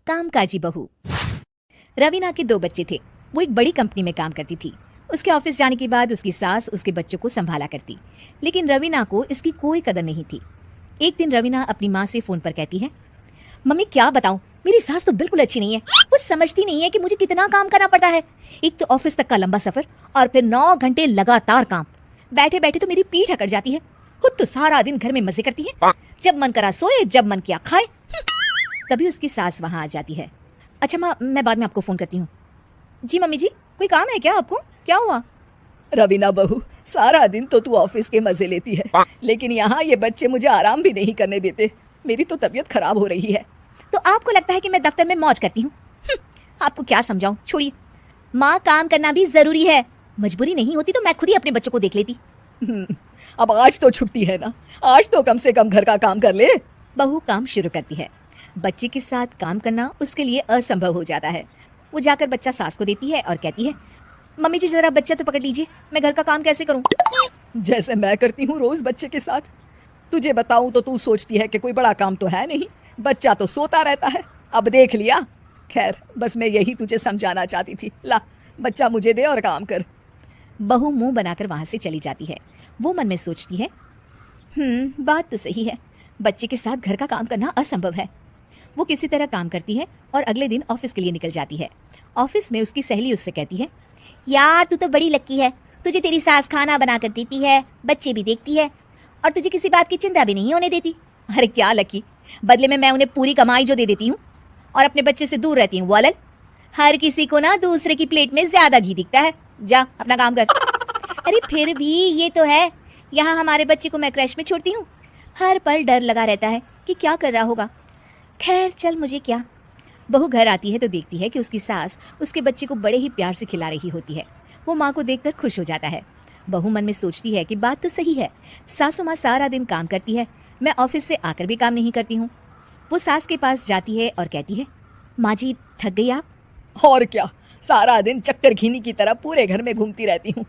कामकाजी बहू। रवीना के 2 बच्चे थे। वो एक बड़ी कंपनी में काम करती थी। उसके ऑफिस जाने के बाद उसकी सास उसके बच्चों को संभाला करती, लेकिन रवीना को इसकी कोई कदर नहीं थी। एक दिन रवीना अपनी माँ से फोन पर कहती है, मम्मी क्या बताऊं, मेरी सास तो बिल्कुल अच्छी नहीं है। कुछ समझती नहीं है कि मुझे कितना काम करना पड़ता है। एक तो ऑफिस तक का लंबा सफर और फिर 9 घंटे लगातार काम। बैठे बैठे तो मेरी पीठ अकड़ जाती है। खुद तो सारा दिन घर में मजे करती है, जब मन करा सोए, जब मन किया खाए। तभी उसकी सास वहां आ जाती है। अच्छा माँ, मैं बाद में आपको फोन करती हूँ। जी मम्मी जी, कोई काम है क्या आपको? क्या हुआ? रवीना बहू, सारा दिन तो तू ऑफिस के मजे लेती है, लेकिन यहाँ ये बच्चे मुझे आराम भी नहीं करने देते। मेरी तो तबीयत खराब हो रही है। तो आपको लगता है कि मैं दफ्तर में मौज करती हूँ? आपको क्या समझाऊं, छोड़िए। माँ, काम करना भी जरूरी है। मजबूरी नहीं होती तो मैं खुद ही अपने बच्चों को देख लेती। अब आज तो छुट्टी है ना, आज तो कम से कम घर का काम कर ले। बहू काम शुरू करती है। बच्चे के साथ काम करना उसके लिए असंभव हो जाता है। वो जाकर बच्चा सास को देती है और कहती है, मम्मी जी जरा बच्चा तो पकड़ लीजिए, मैं घर का काम कैसे करूं? जैसे मैं करती हूँ रोज बच्चे के साथ। तुझे बताऊं तो तू सोचती है कि कोई बड़ा काम तो है नहीं, बच्चा तो सोता रहता है। अब देख लिया। खैर, बस मैं यही तुझे समझाना चाहती थी। ला, बच्चा मुझे दे और काम कर। बहू मुंह बनाकर वहां से चली जाती है। वो मन में सोचती है, बात तो सही है, बच्चे के साथ घर का काम करना असंभव है। वो किसी तरह काम करती है और अगले दिन ऑफिस के लिए निकल जाती है। ऑफिस में उसकी सहेली उससे कहती है, यार तू तो बड़ी लक्की है, तुझे तेरी सास खाना बना कर देती है, बच्चे भी देखती है और तुझे किसी बात की चिंता भी नहीं होने देती। अरे क्या लकी, बदले में मैं उन्हें पूरी कमाई जो दे देती हूँ और अपने बच्चे से दूर रहती हूँ वो अलग। हर किसी को ना दूसरे की प्लेट में ज्यादा घी दिखता है। जा अपना काम कर। अरे फिर भी ये तो है, यहाँ हमारे बच्चे को मैं क्रैश में छोड़ती हूँ, हर पल डर लगा रहता है कि क्या कर रहा होगा। खैर चल, मुझे क्या। बहू घर आती है तो देखती है कि उसकी सास उसके बच्चे को बड़े ही प्यार से खिला रही होती है। वो माँ को देखकर खुश हो जाता है। बहू मन में सोचती है कि बात तो सही है, सासू माँ सारा दिन काम करती है, मैं ऑफिस से आकर भी काम नहीं करती हूँ। वो सास के पास जाती है और कहती है, माँ जी थक गई आप? और क्या, सारा दिन चक्कर घीनी की तरह पूरे घर में घूमती रहती हूँ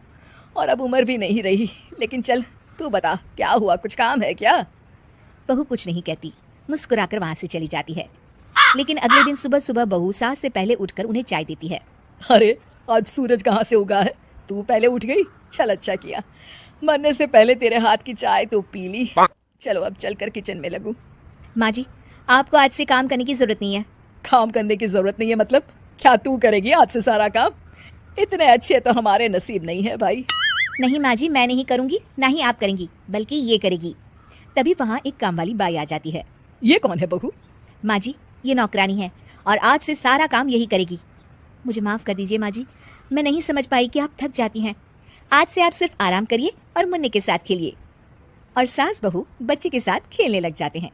और अब उम्र भी नहीं रही। लेकिन चल तू बता, क्या हुआ, कुछ काम है क्या? बहू कुछ नहीं कहती, मुस्कुराकर वहां से चली जाती है। लेकिन अगले दिन सुबह सुबह बहू सास से पहले उठकर उन्हें चाय देती है। अरे आज सूरज कहाँ से उगा है, तू पहले उठ गई। चल अच्छा किया, मरने से पहले तेरे हाथ की चाय तो पी ली। चलो अब चलकर किचन में लगूं। माँ जी, आपको आज से काम करने की जरूरत नहीं है। काम करने की जरूरत नहीं है मतलब? क्या तू करेगी आज से सारा काम? इतने अच्छे तो हमारे नसीब नहीं है भाई। नहीं माँ जी, मैं नहीं करूंगी, ना ही आप करेंगी, बल्कि ये करेगी। तभी वहाँ एक काम वाली बाई आ जाती है। ये कौन है बहू? माँ जी, ये नौकरानी है और आज से सारा काम यही करेगी। मुझे माफ कर दीजिए माँ जी, मैं नहीं समझ पाई कि आप थक जाती हैं। आज से आप सिर्फ आराम करिए और मुन्ने के साथ खेलिए। और सास बहू बच्चे के साथ खेलने लग जाते हैं।